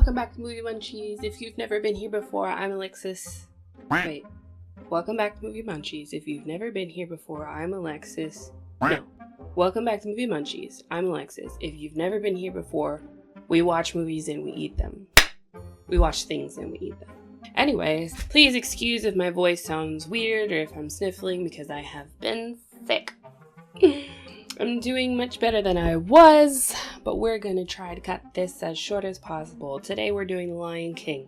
welcome back to Movie Munchies. If you've never been here before, I'm Alexis. Wait. Welcome back to Movie Munchies. If you've never been here before, I'm Alexis. No. Welcome back to Movie Munchies. I'm Alexis. If you've never been here before, we watch movies and we eat them. We watch things and we eat them. Anyways, please excuse if my voice sounds weird or if I'm sniffling because I have been sick. I'm doing much better than I was, but we're gonna try to cut this as short as possible. Today we're doing The Lion King.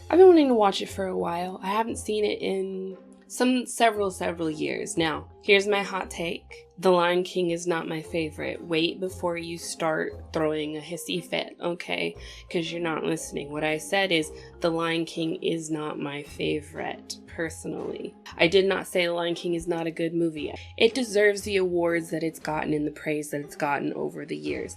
I've been wanting to watch it for a while. I haven't seen it in several years. Now, here's my hot take. The Lion King is not my favorite. Wait before you start throwing a hissy fit, okay? Because you're not listening. What I said is The Lion King is not my favorite, personally. I did not say The Lion King is not a good movie. It deserves the awards that it's gotten and the praise that it's gotten over the years.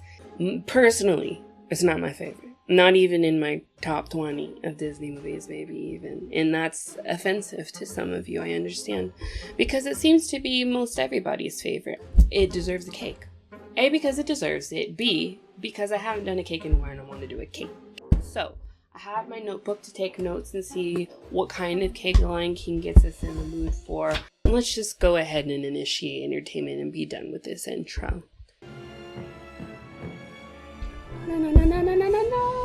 Personally, it's not my favorite. Not even in my top 20 of Disney movies, maybe even. And that's offensive to some of you, I understand. Because it seems to be most everybody's favorite. It deserves a cake. A, because it deserves it. B, because I haven't done a cake in a while and I want to do a cake. So, I have my notebook to take notes and see what kind of cake The Lion King gets us in the mood for. Let's just go ahead and initiate entertainment and be done with this intro. No, no, no, no, no, no, no, no.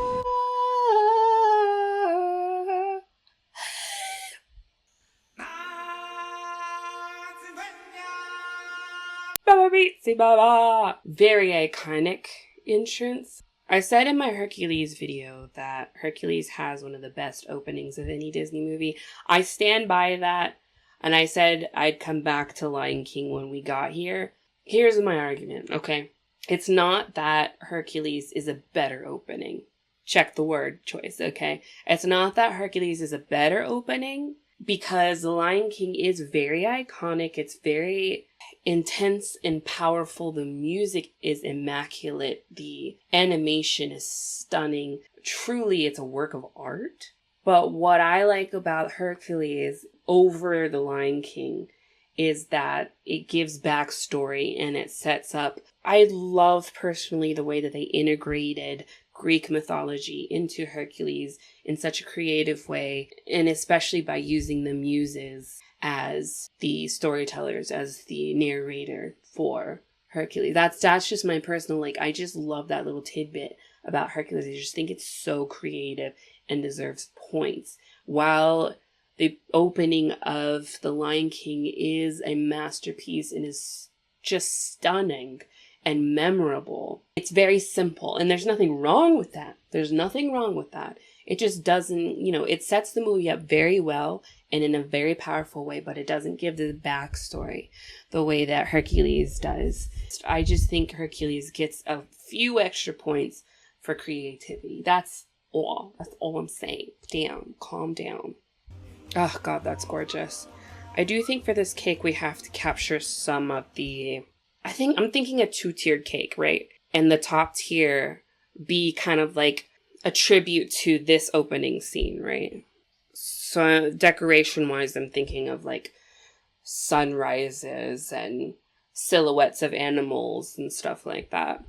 Very iconic entrance. I said in my Hercules video that Hercules has one of the best openings of any Disney movie. I stand by that, and I said I'd come back to Lion King when we got here. Here's my argument, okay? It's not that Hercules is a better opening. Check the word choice, okay? It's not that Hercules is a better opening because The Lion King is very iconic. It's very intense and powerful. The music is immaculate. The animation is stunning. Truly, it's a work of art. But what I like about Hercules over The Lion King is that it gives backstory and it sets up. I love personally the way that they integrated Greek mythology into Hercules in such a creative way, and especially by using the muses as the storytellers, as the narrator for Hercules. That's just my personal, I just love that little tidbit about Hercules. I just think it's so creative and deserves points. While the opening of The Lion King is a masterpiece and is just stunning and memorable. It's very simple, and there's nothing wrong with that. There's nothing wrong with that. It just doesn't, it sets the movie up very well and in a very powerful way, but it doesn't give the backstory the way that Hercules does. I just think Hercules gets a few extra points for creativity. That's all. That's all I'm saying. Damn, calm down. Oh God, that's gorgeous. I do think for this cake we have to capture some of the... I'm thinking a two-tiered cake, right? And the top tier be kind of like a tribute to this opening scene, right? So decoration-wise, I'm thinking of sunrises and silhouettes of animals and stuff like that.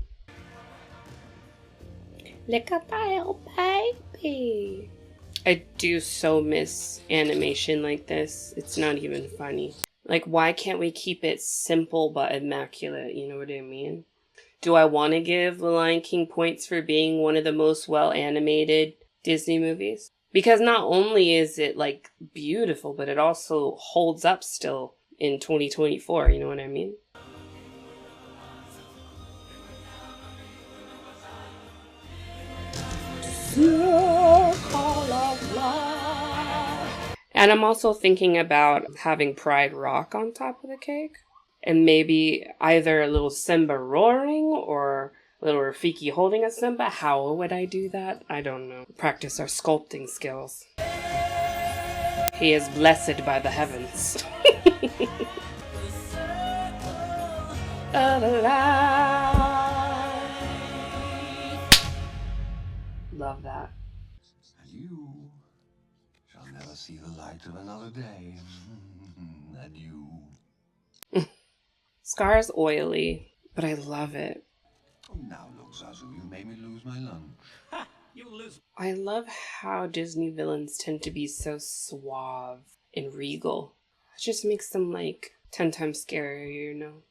Look at that little baby. I do so miss animation like this. It's not even funny. Why can't we keep it simple but immaculate? You know what I mean? Do I want to give The Lion King points for being one of the most well-animated Disney movies? Because not only is it, beautiful, but it also holds up still in 2024, you know what I mean? And I'm also thinking about having Pride Rock on top of the cake. And maybe either a little Simba roaring or a little Rafiki holding a Simba. How would I do that? I don't know. Practice our sculpting skills. He is blessed by the heavens. Love that. You shall never see the light of another day. Adieu. Scar's oily, but I love it. Oh, now look, Zazu, you made me lose my lunch. I love how Disney villains tend to be so suave and regal. It just makes them like 10 times scarier, you know?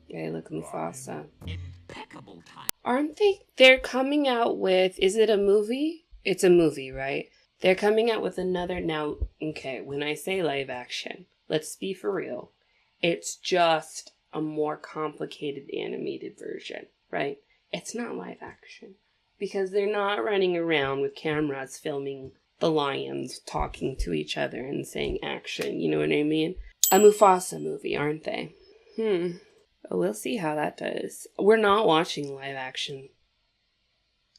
Hey, look, Mufasa. Impeccable time. Aren't they? They're coming out with. Is it a movie? It's a movie, right? They're coming out with another. Now, okay, when I say live action, let's be for real. It's just a more complicated animated version, right? It's not live action. Because they're not running around with cameras filming the lions talking to each other and saying action, you know what I mean? A Mufasa movie, aren't they? Oh, we'll see how that does. We're not watching live action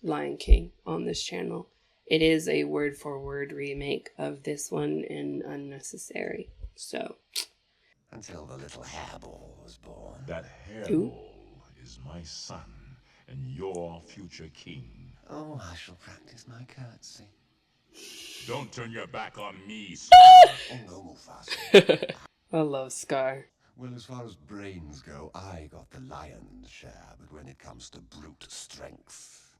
Lion King on this channel. It is a word for word remake of this one and unnecessary. So. Until the little hairball was born. That hairball is my son and your future king. Oh, I shall practice my curtsy. Don't turn your back on me, son. Oh, no, Mufasa. I love Scar. Well, as far as brains go, I got the lion's share, but when it comes to brute strength,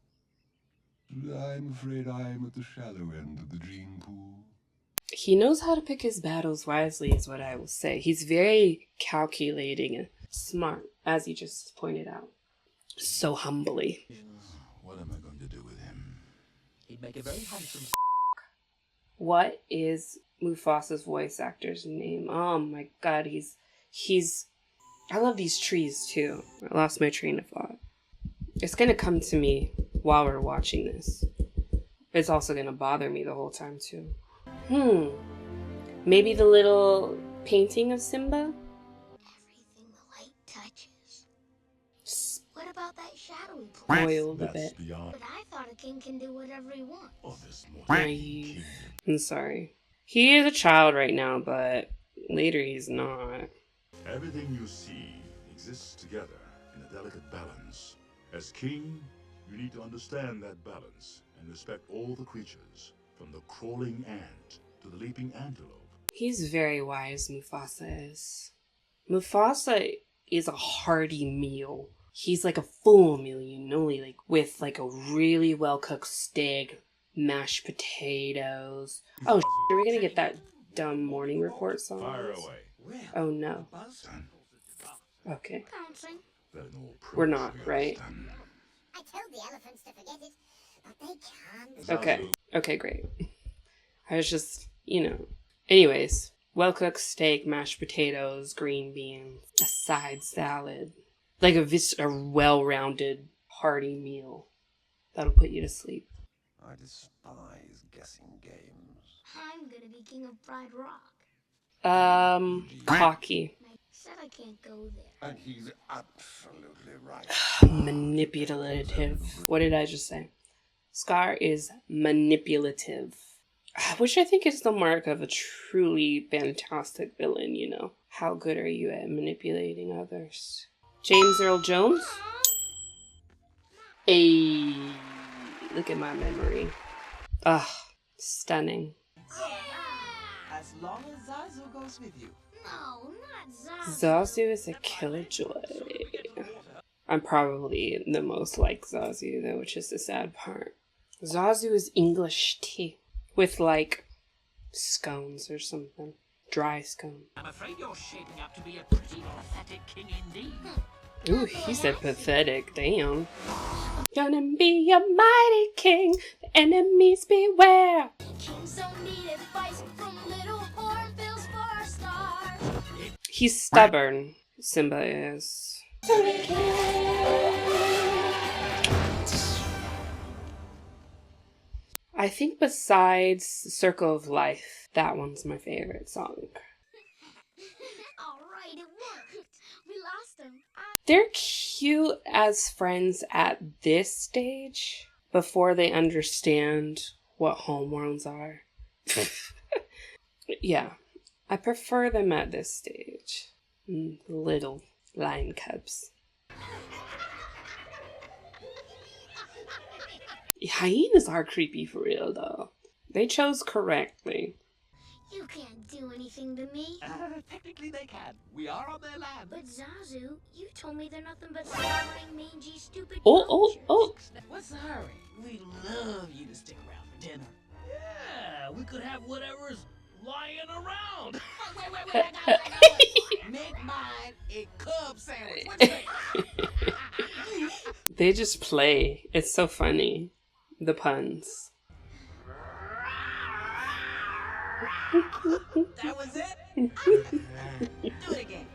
I'm afraid I'm at the shallow end of the gene pool. He knows how to pick his battles wisely, is what I will say. He's very calculating and smart, as he just pointed out. So humbly. What am I going to do with him? He'd make a very handsome. What is Mufasa's voice actor's name? Oh my god, he's... I love these trees, too. I lost my train of thought. It's gonna come to me while we're watching this. It's also gonna bother me the whole time, too. Maybe the little painting of Simba? Everything the light touches. What about that shadowy place? Spoiled a That's bit. beyond. But I thought a king can do whatever he wants. Oh, this Naive. I'm sorry. He is a child right now, but later he's not. Everything you see exists together in a delicate balance. As king, you need to understand that balance and respect all the creatures, from the crawling ant to the leaping antelope. He's very wise, Mufasa is. Mufasa is a hearty meal. He's like a full meal, you know, like with like a really well-cooked steak, mashed potatoes. Oh, are we gonna get that dumb morning report song? Fire away. Oh no. Done. Okay. Bouncing. That an old We're prince not, of yours right? done. I told the elephants to forget it, but they can't. Okay. Okay, great. I was just, you know. Anyways, well-cooked steak, mashed potatoes, green beans, a side salad. Like a well-rounded, hearty meal. That'll put you to sleep. I despise guessing games. I'm gonna be king of Pride Rock. Cocky. I said I can't go there. And he's absolutely right. Manipulative. What did I just say? Scar is manipulative. Which I think is the mark of a truly fantastic villain, you know. How good are you at manipulating others? James Earl Jones? Hey, look at my memory. Stunning. As long as Zazu goes with you. No, not Zazu. Zazu is a killer joy. I'm probably the most like Zazu, though, which is the sad part. Zazu is English tea with like scones or something. Dry scone. I'm afraid you're shaping up to be a pretty pathetic king indeed. Ooh, he said pathetic. Damn. Gonna be a mighty king. The enemies beware. Kings don't need advice from little hornbills for stars. He's stubborn. Simba is. I think besides Circle of Life, that one's my favorite song. Alright, it worked. We lost him. They're cute as friends at this stage before they understand what homeworlds are. Yeah, I prefer them at this stage. Little lion cubs. Hyenas are creepy for real, though. They chose correctly. You can't do anything to me. Technically they can. We are on their land. But Zazu, you told me they're nothing but slobbering, mangy, stupid Oh. What's the hurry? We'd love you to stick around for dinner. Yeah, we could have whatever's lying around. Wait, I got it. Make mine a Cub sandwich. What you think? They just play. It's so funny. The puns. That was it? Do it again.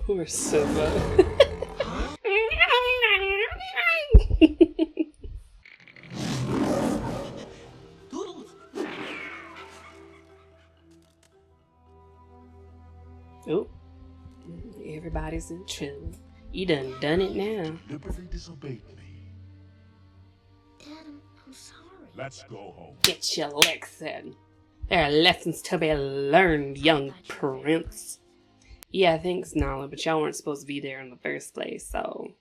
Poor Simba. Doodles. Oh, everybody's in trouble. You done it now. Deliberately disobeyed me. Dad, I'm sorry. Let's go home. Get your licks in. There are lessons to be learned, young prince. Yeah, thanks, Nala, but y'all weren't supposed to be there in the first place, so...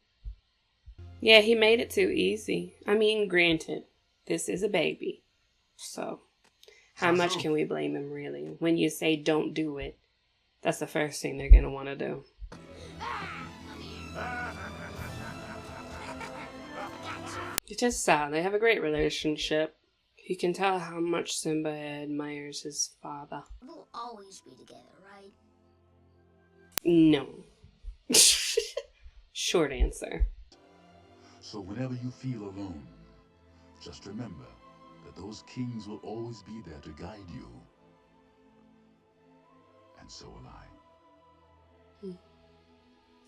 Yeah, he made it too easy. I mean, granted, this is a baby. So, how much can we blame him, really? When you say don't do it, that's the first thing they're gonna want to do. It's just sad. They have a great relationship. You can tell how much Simba admires his father. We'll always be together, right? No. Short answer. So whenever you feel alone, just remember that those kings will always be there to guide you. And so will I.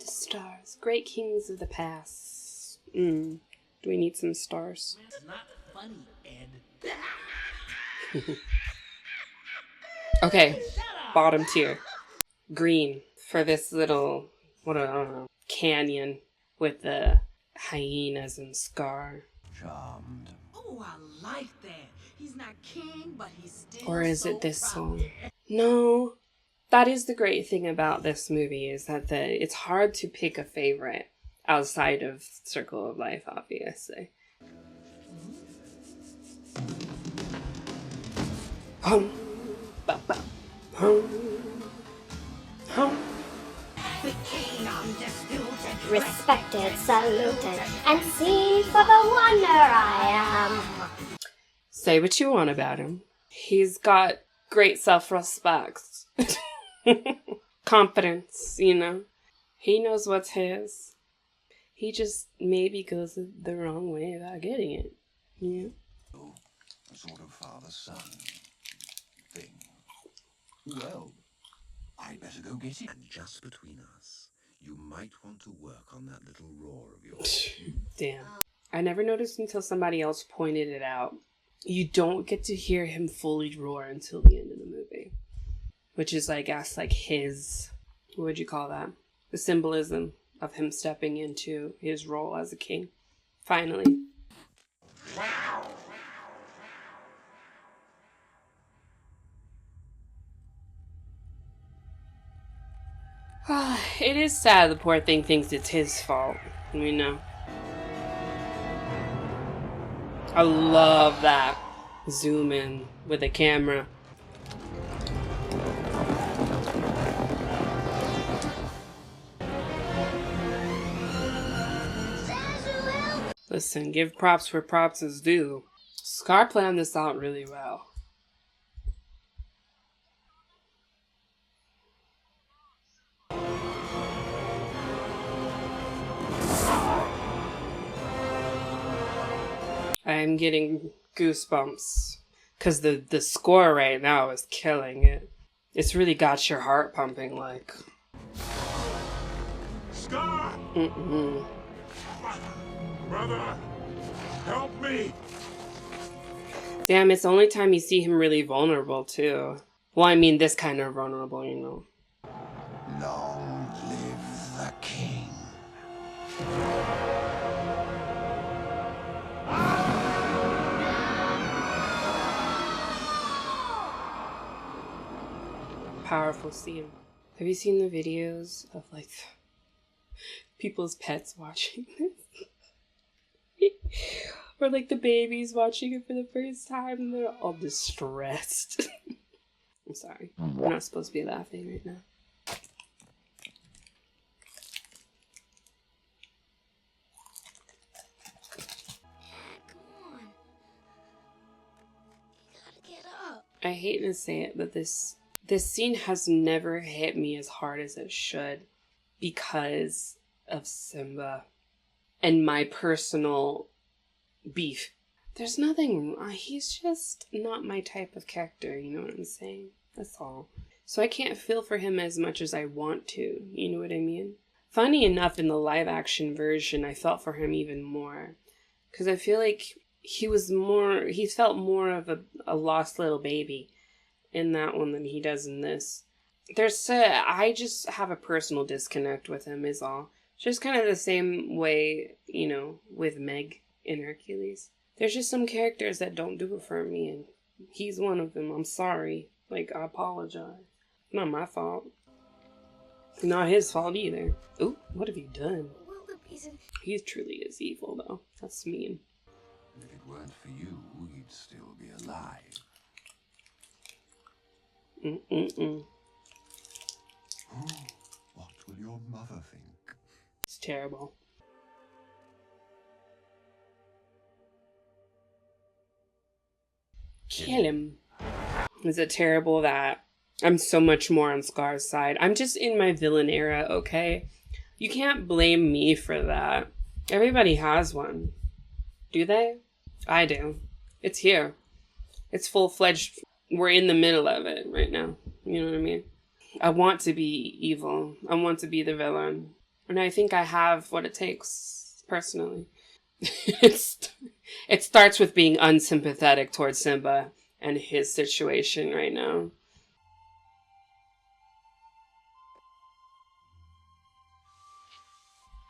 The stars. Great kings of the past. Do we need some stars? It's not funny, Ed. Okay. Bottom tier. Green. For this little, canyon with the hyenas and Scar. Charmed. Oh, I like that. He's not king, but he's still Or is so it this proud. song? No. That is the great thing about this movie, is that it's hard to pick a favorite outside of Circle of Life, obviously. Hum, ba, ba, hum, hum. Respected, saluted, and seen for the wonder I am. Say what you want about him. He's got great self-respect. Confidence, you know. He knows what's his. He just maybe goes the wrong way about getting it. Yeah. A sort of father-son thing. Well, I'd better go get it. And just between us, you might want to work on that little roar of yours. Damn. I never noticed until somebody else pointed it out. You don't get to hear him fully roar until the end of the movie. Which is, I guess, like his... What would you call that? The symbolism of him stepping into his role as a king. Finally. It is sad the poor thing thinks it's his fault. You know. I love that. Zoom in with the camera. Listen, give props where props is due. Scar planned this out really well. I'm getting goosebumps because the score right now is killing it. It's really got your heart pumping like. Scar! Mm-mm. Brother, help me! Damn, it's the only time you see him really vulnerable too. Well, I mean this kind of vulnerable, you know. Long live the king. Powerful scene. Have you seen the videos of like people's pets watching this? Or like the babies watching it for the first time and they're all distressed. I'm sorry. I'm not supposed to be laughing right now. Come on. You gotta get up. I hate to say it, but this scene has never hit me as hard as it should because of Simba and my personal beef. There's nothing wrong. He's just not my type of character, you know what I'm saying? That's all. So I can't feel for him as much as I want to, you know what I mean? Funny enough, in the live action version, I felt for him even more. Because I feel like he felt more of a lost little baby in that one than he does in this. I just have a personal disconnect with him is all. Just kind of the same way, you know, with Meg in Hercules. There's just some characters that don't do it for me, and he's one of them. I'm sorry. Like, I apologize. Not my fault. Not his fault either. Ooh, what have you done? He truly is evil, though. That's mean. If it weren't for you, you'd still be alive. What will your mother think? It's terrible. Kill him. Is it terrible that I'm so much more on Scar's side? I'm just in my villain era, okay? You can't blame me for that. Everybody has one. Do they? I do. It's here. It's full-fledged. We're in the middle of it right now. You know what I mean? I want to be evil. I want to be the villain. And I think I have what it takes, personally. It starts with being unsympathetic towards Simba and his situation right now.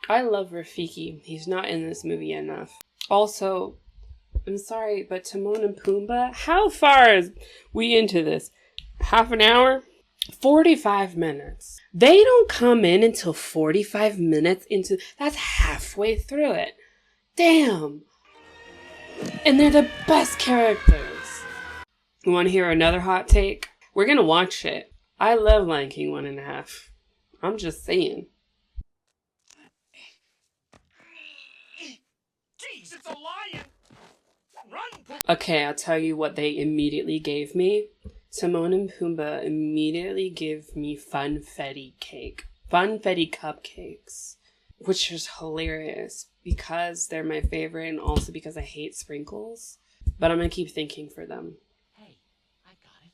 I love Rafiki. He's not in this movie enough. Also, I'm sorry, but Timon and Pumbaa, how far is we into this? Half an hour? 45 minutes. They don't come in until 45 minutes into... That's halfway through it. Damn. And they're the best characters. You want to hear another hot take? We're going to watch it. I love Lion King 1.5. I'm just saying. Jeez, it's a lion! Run! Okay, I'll tell you what they immediately gave me. Timon and Pumbaa immediately give me funfetti cake. Funfetti cupcakes. Which is hilarious because they're my favorite and also because I hate sprinkles. But I'm going to keep thinking for them. Hey, I got it.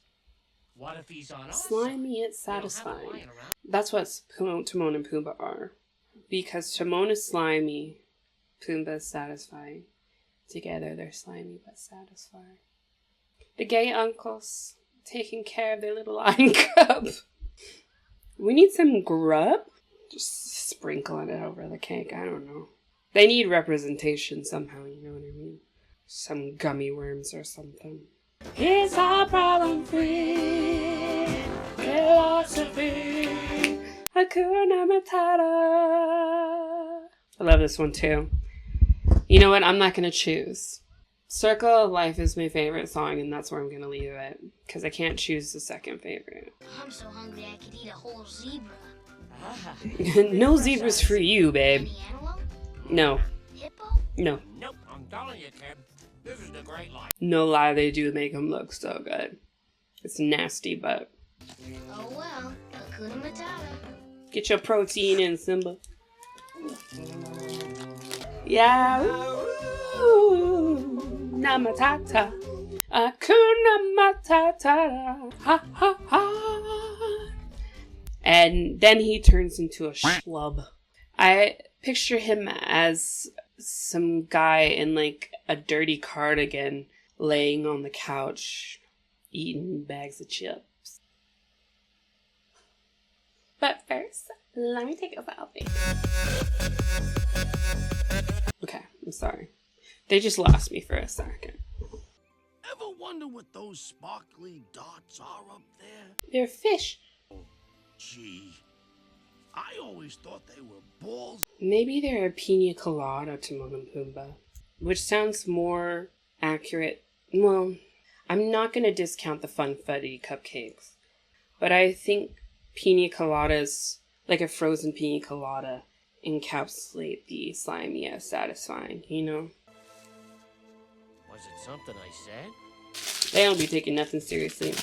What if he's on us? Slimy yet satisfying. That's what Timon and Pumbaa are. Because Timon is slimy, Pumbaa is satisfying. Together they're slimy but satisfying. The gay uncles taking care of their little lion cub. We need some grub? Just sprinkling it over the cake. I don't know. They need representation somehow, you know what I mean? Some gummy worms or something. It's our problem-free philosophy. Hakuna Matata. I love this one too. You know what? I'm not going to choose. Circle of Life is my favorite song, and that's where I'm going to leave it. Because I can't choose the second favorite. I'm so hungry I could eat a whole zebra. No zebras for you, babe. Any antelope? No. Hippo? No. Nope, I'm telling you, kid. This is the great life. No lie, they do make them look so good. It's nasty, but... Oh well, Hakuna Matata. Get your protein in, Simba. Yeah. Namatata. Hakuna Matata. Ha ha ha. And then he turns into a schlub. I picture him as some guy in like a dirty cardigan laying on the couch eating bags of chips. But first, let me take a selfie. Okay, I'm sorry. They just lost me for a second. Ever wonder what those sparkly dots are up there? They're fish. Gee, I always thought they were balls. Maybe they're a pina colada, Timon and Pumbaa, which sounds more accurate. Well, I'm not going to discount the funfetti cupcakes. But I think pina coladas, like a frozen pina colada, encapsulate the slimy as satisfying, you know? Was it something I said? They don't be taking nothing seriously.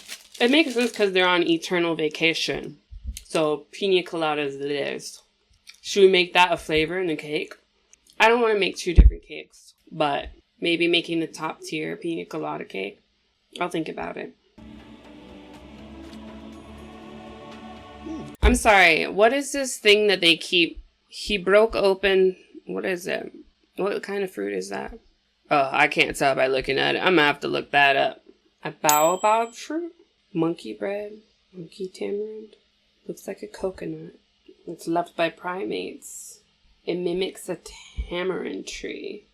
It makes sense because they're on eternal vacation. So pina coladas it is. Should we make that a flavor in the cake? I don't want to make 2 different cakes, but maybe making the top tier pina colada cake. I'll think about it. I'm sorry, what is this thing that they keep? He broke open, what is it? What kind of fruit is that? Oh, I can't tell by looking at it. I'm gonna have to look that up. A baobab fruit? Monkey bread? Monkey tamarind? Looks like a coconut. It's loved by primates. It mimics a tamarind tree.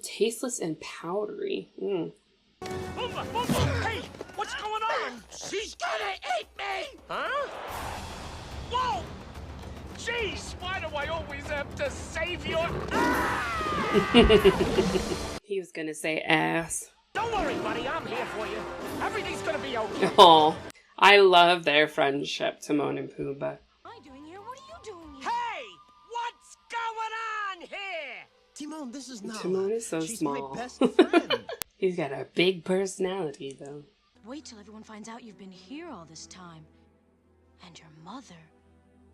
Tasteless and powdery. Hey, what's going on? She's gonna eat me! Huh? Whoa! Jeez, why do I always have to save your... He was gonna say ass. Don't worry, buddy, I'm here for you. Everything's gonna be okay. Oh, I love their friendship, Timon and Pumbaa. What am I doing here? What are you doing here? Hey, what's going on here? Timon, this is Nala. Timon is so She's small. my best friend. He's got a big personality, though. Wait till everyone finds out you've been here all this time. And your mother.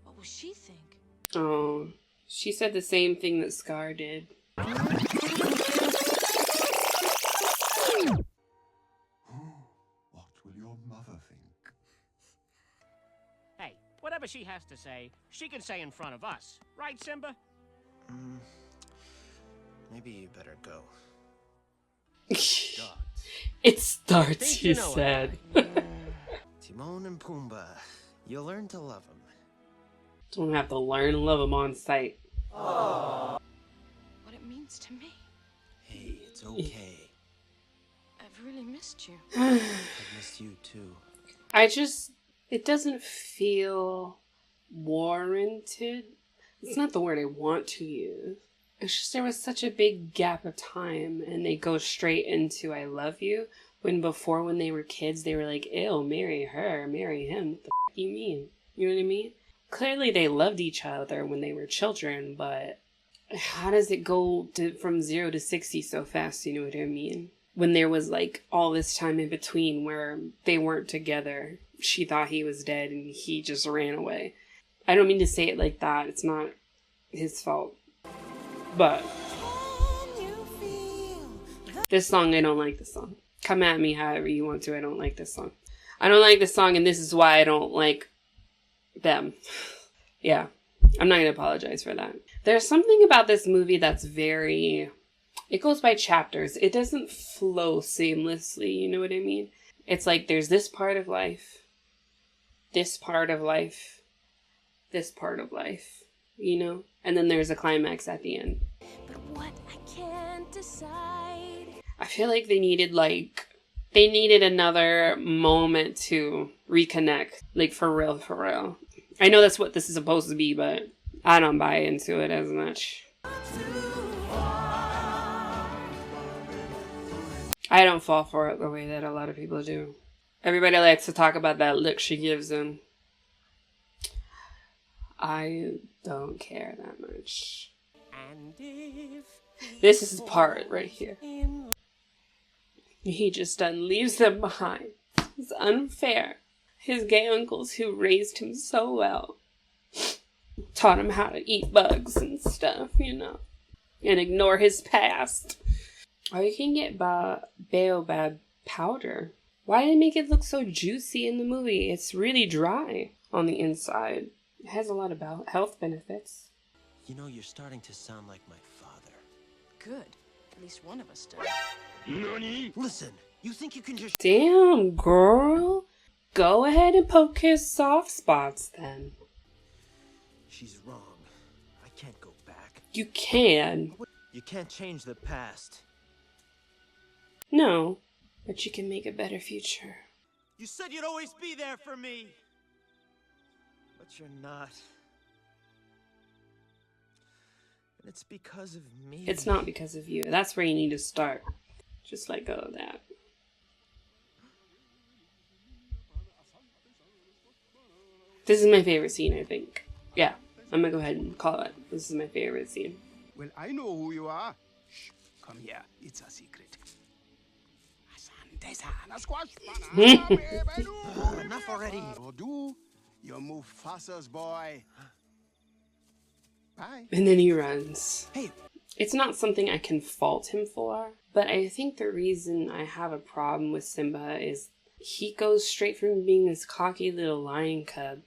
What will she think? Oh, she said the same thing that Scar did. What will your mother think? Hey, whatever she has to say, she can say in front of us. Right, Simba? Maybe you better go. It starts, Think he you know it. said. Timon and Pumbaa, you'll learn to love them. Don't have to learn to love him on sight. What it means to me. Hey, it's okay. I've really missed you. I've missed you too. It doesn't feel warranted. It's not the word I want to use. It's just there was such a big gap of time and they go straight into I love you. When before, when they were kids, they were like, ew, marry her, marry him. What the f*** you mean? You know what I mean? Clearly they loved each other when they were children, but how does it go from 0 to 60 so fast? You know what I mean? When there was like all this time in between where they weren't together. She thought he was dead and he just ran away. I don't mean to say it like that. It's not his fault. But this song, I don't like this song. Come at me however you want to. I don't like this song. I don't like this song, and this is why I don't like them. Yeah, I'm not going to apologize for that. There's something about this movie that's very... It goes by chapters. It doesn't flow seamlessly, you know what I mean? It's like there's this part of life, this part of life, this part of life, you know? And then there's a climax at the end. But what I can't decide. I feel like they needed another moment to reconnect. Like, for real, for real. I know that's what this is supposed to be, but I don't buy into it as much. I don't fall for it the way that a lot of people do. Everybody likes to talk about that look she gives him. I don't care that much. And if This is the part right here. He just done leaves them behind. It's unfair. His gay uncles who raised him so well taught him how to eat bugs and stuff, you know, and ignore his past. Or you can get baobab powder. Why did they make it look so juicy in the movie? It's really dry on the inside. It has a lot of health benefits. You know, you're starting to sound like my father. Good. At least one of us does. Listen, you think you can just... Damn, girl. Go ahead and poke his soft spots then. She's wrong. I can't go back. You can. You can't change the past. No, but you can make a better future. You said you'd always be there for me. But you're not. And it's because of me. It's not because of you. That's where you need to start. Just let go of that. This is my favorite scene, I think. Yeah, I'm gonna go ahead and call it. This is my favorite scene. Well, I know who you are. Shh, come here. It's a secret. Enough already. You're Mufasa's boy. Bye. And then he runs. Hey. It's not something I can fault him for, but I think the reason I have a problem with Simba is he goes straight from being this cocky little lion cub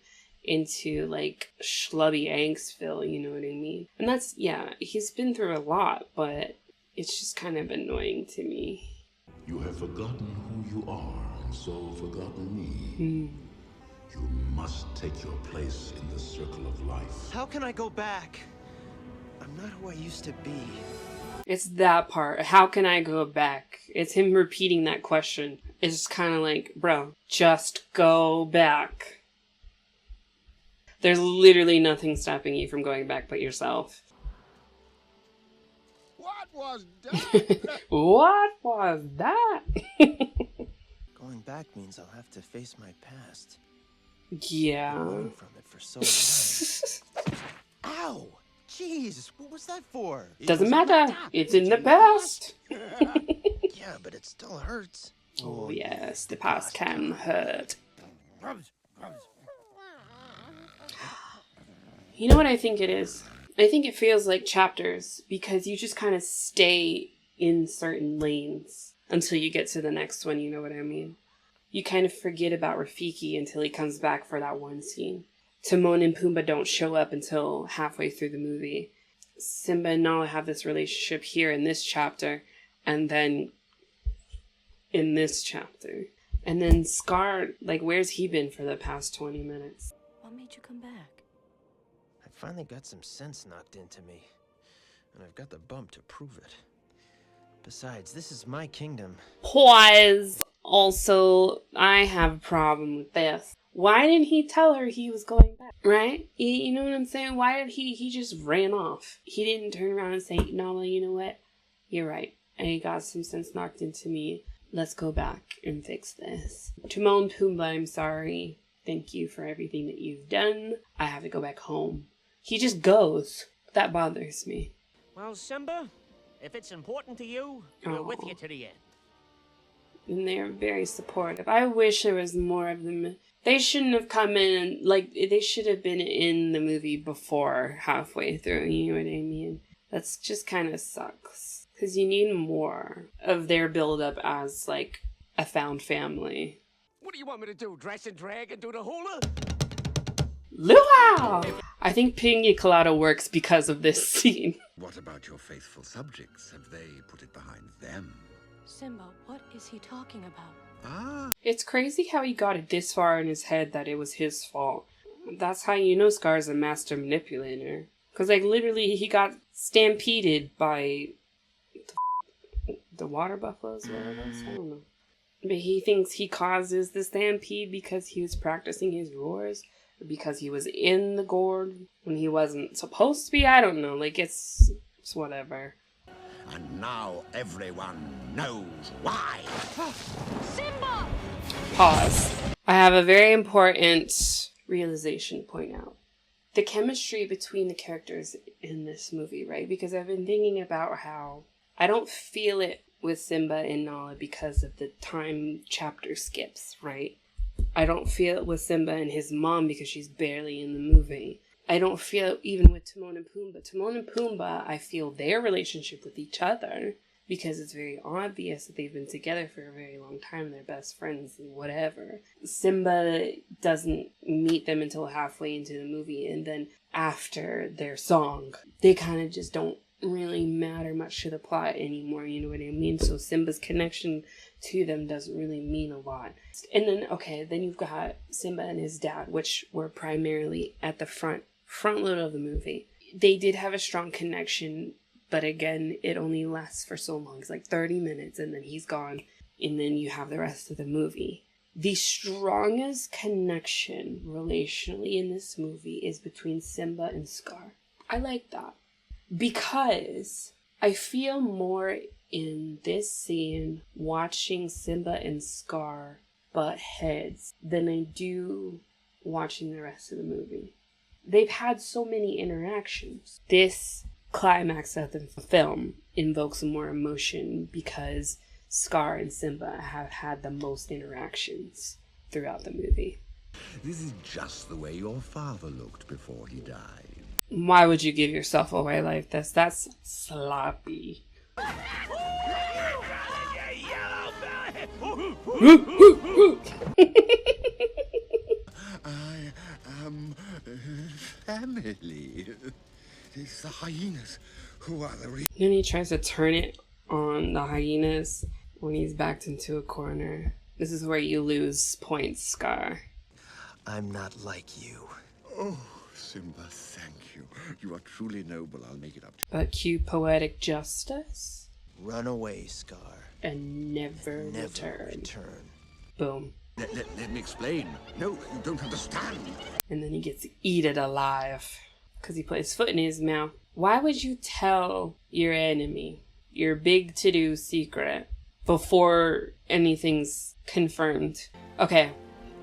into like schlubby Angstville, you know what I mean? And that's, yeah, he's been through a lot, but it's just kind of annoying to me. You have forgotten who you are, and so forgotten me. You must take your place in the circle of life. How can I go back? I'm not who I used to be. It's that part. How can I go back? It's him repeating that question. It's just kind of like, bro, just go back. There's literally nothing stopping you from going back but yourself. What was that? What was that? Going back means I'll have to face my past. Yeah. Been running from it for so long. Ow! Jeez, what was that for? Doesn't matter. It's in the past. Yeah, but it still hurts. Oh yes, the past can hurt. You know what I think it is? I think it feels like chapters because you just kind of stay in certain lanes until you get to the next one, you know what I mean? You kind of forget about Rafiki until he comes back for that one scene. Timon and Pumbaa don't show up until halfway through the movie. Simba and Nala have this relationship here in this chapter, and then in this chapter. And then Scar, like, where's he been for the past 20 minutes? What made you come back? I finally got some sense knocked into me, and I've got the bump to prove it. Besides, this is my kingdom. Pause. Also, I have a problem with this. Why didn't he tell her he was going back? Right? You know what I'm saying? Why did he just ran off? He didn't turn around and say, Nala, you know what? You're right. I got some sense knocked into me. Let's go back and fix this. Timon, Pumbaa, I'm sorry. Thank you for everything that you've done. I have to go back home. He just goes. That bothers me. Well, Simba, if it's important to you, we're with you to the end. And they're very supportive. I wish there was more of them. They shouldn't have come in, like, they should have been in the movie before halfway through, you know what I mean? That's just kind of sucks. Because you need more of their build-up as, like, a found family. What do you want me to do, dress and drag and do the hula? Luau! I think Pina Colada works because of this scene. What about your faithful subjects? Have they put it behind them? Simba, what is he talking about? Ah. It's crazy how he got it this far in his head that it was his fault. That's how you know Scar's a master manipulator. Because, like, literally, he got stampeded by the water buffaloes, whatever it is. I don't know. But he thinks he causes the stampede because he was practicing his roars. Or because he was in the gourd when he wasn't supposed to be. I don't know. Like, it's whatever. And now everyone knows why. Simba! Pause. I have a very important realization to point out. The chemistry between the characters in this movie, right? Because I've been thinking about how I don't feel it with Simba and Nala because of the time chapter skips, right? I don't feel it with Simba and his mom because she's barely in the movie. I don't feel it even with Timon and Pumbaa. Timon and Pumbaa, I feel their relationship with each other because it's very obvious that they've been together for a very long time. They're best friends and whatever. Simba doesn't meet them until halfway into the movie, and then after their song, they kind of just don't really matter much to the plot anymore, you know what I mean? So Simba's connection to them doesn't really mean a lot. And then, okay, then you've got Simba and his dad, which were primarily at the front load of the movie. They did have a strong connection, but again, it only lasts for so long. It's like 30 minutes and then he's gone, and then you have the rest of the movie. The strongest connection relationally in this movie is between Simba and Scar. I like that because I feel more in this scene watching Simba and Scar butt heads than I do watching the rest of the movie. They've had so many interactions. This climax of the film invokes more emotion because Scar and Simba have had the most interactions throughout the movie. This is just the way your father looked before he died. Why would you give yourself away like this? That's sloppy. I am family. It's the hyenas who are the reason. Then he tries to turn it on the hyenas when he's backed into a corner. This is where you lose points, Scar. I'm not like you. Oh, Simba, thank you. You are truly noble. I'll make it up to you. But cue poetic justice. Run away, Scar. And never return. Boom. Let me explain. No, you don't understand. And then he gets eaten alive because he put his foot in his mouth. Why would you tell your enemy your big to-do secret before anything's confirmed? Okay,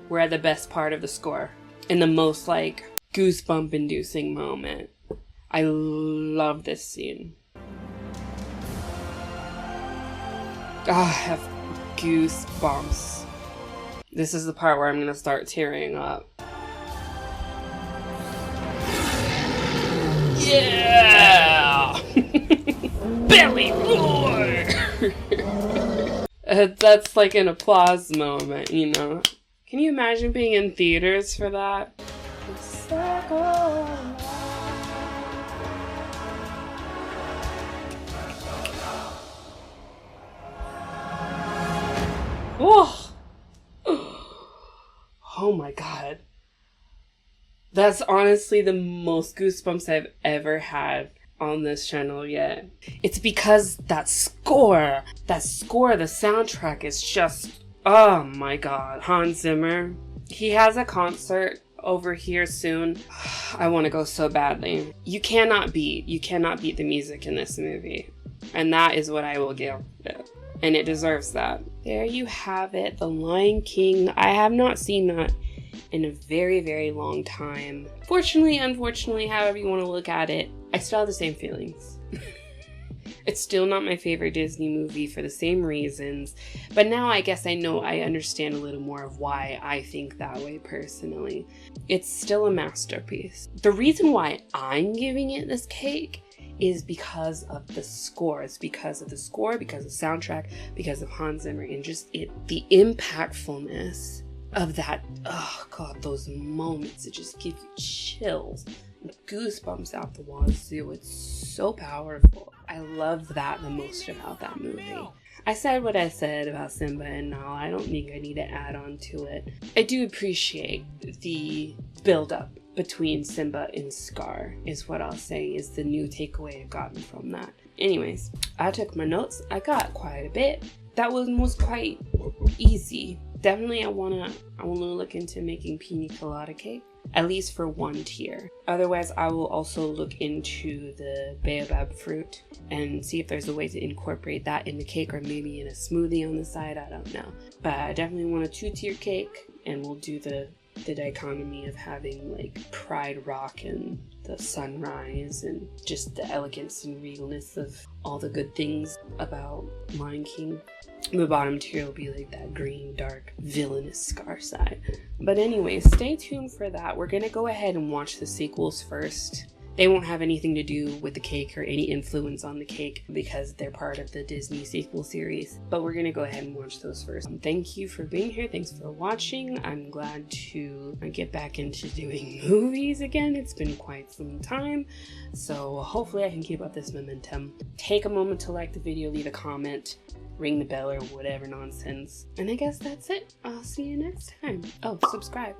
we're at the best part of the score. In the most, like, goosebump-inducing moment. I love this scene. I have goosebumps. This is the part where I'm gonna start tearing up. Yeah! Belly roar! That's like an applause moment, you know? Can you imagine being in theaters for that? Oh! Oh my god. That's honestly the most goosebumps I've ever had on this channel yet. It's because that score, the soundtrack is just, oh my god. Hans Zimmer. He has a concert over here soon. I want to go so badly. You cannot beat the music in this movie. And that is what I will give it. And it deserves that. There you have it, The Lion King. I have not seen that in a very, very long time. Fortunately, unfortunately, however you want to look at it, I still have the same feelings. It's still not my favorite Disney movie for the same reasons, but now I guess I understand a little more of why I think that way personally. It's still a masterpiece. The reason why I'm giving it this cake is because of the score. It's because of the score, because of the soundtrack, because of Hans Zimmer, and just the impactfulness of that. Oh god, those moments, it just gives you chills, goosebumps out the wazoo. It's so powerful. I love that the most about that movie. I said what I said about Simba and Nala. I don't think I need to add on to it. I do appreciate the build-up between Simba and Scar, is what I'll say is the new takeaway I've gotten from that. Anyways, I took my notes. I got quite a bit. That was quite easy. Definitely I wanna look into making pina colada cake, at least for one tier. Otherwise, I will also look into the baobab fruit and see if there's a way to incorporate that in the cake, or maybe in a smoothie on the side. I don't know. But I definitely want a 2-tier cake, and we'll do the dichotomy of having like Pride Rock and the sunrise and just the elegance and regalness of all the good things about Lion King. The bottom tier will be like that green, dark, villainous Scar side. But anyway, stay tuned for that. We're gonna go ahead and watch the sequels first. They won't have anything to do with the cake or any influence on the cake because they're part of the Disney sequel series. But we're gonna go ahead and watch those first. Thank you for being here. Thanks for watching. I'm glad to get back into doing movies again. It's been quite some time. So hopefully I can keep up this momentum. Take a moment to like the video, leave a comment, ring the bell, or whatever nonsense. And I guess that's it. I'll see you next time. Oh, subscribe.